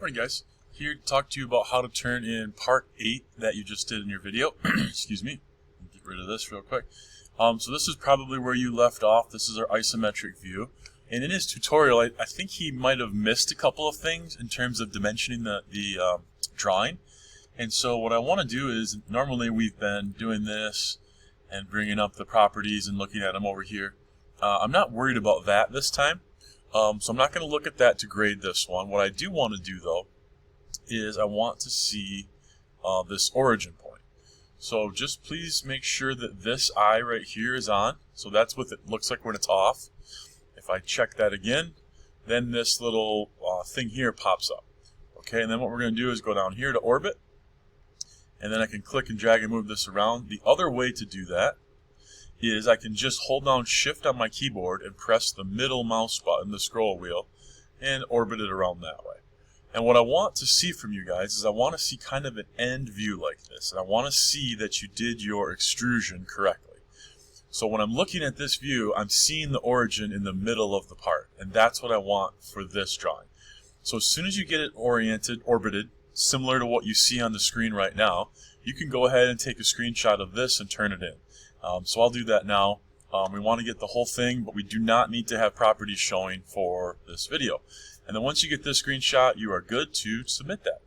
Morning guys, here to talk to you about how to turn in part 8 that you just did in your video. Excuse me, get rid of this real quick. So this is probably where you left off. This is our isometric view. And in his tutorial, I think he might have missed a couple of things in terms of dimensioning the drawing. And so what I want to do is, normally we've been doing this and bringing up the properties and looking at them over here. I'm not worried about that this time. So I'm not going to look at that to grade this one. What I do want to do though is I want to see this origin point. So just please make sure that this eye right here is on. So that's what it looks like when it's off. If I check that again, then this little thing here pops up. Okay, and then what we're going to do is go down here to orbit, and then I can click and drag and move this around. The other way to do that is I can just hold down Shift on my keyboard and press the middle mouse button, the scroll wheel, and orbit it around that way. And what I want to see from you guys is I want to see kind of an end view like this, and I want to see that you did your extrusion correctly. So when I'm looking at this view, I'm seeing the origin in the middle of the part, and that's what I want for this drawing. So as soon as you get it oriented, orbited, similar to what you see on the screen right now, you can go ahead and take a screenshot of this and turn it in. So I'll do that now. We want to get the whole thing, but we do not need to have properties showing for this video. And then once you get this screenshot, you are good to submit that.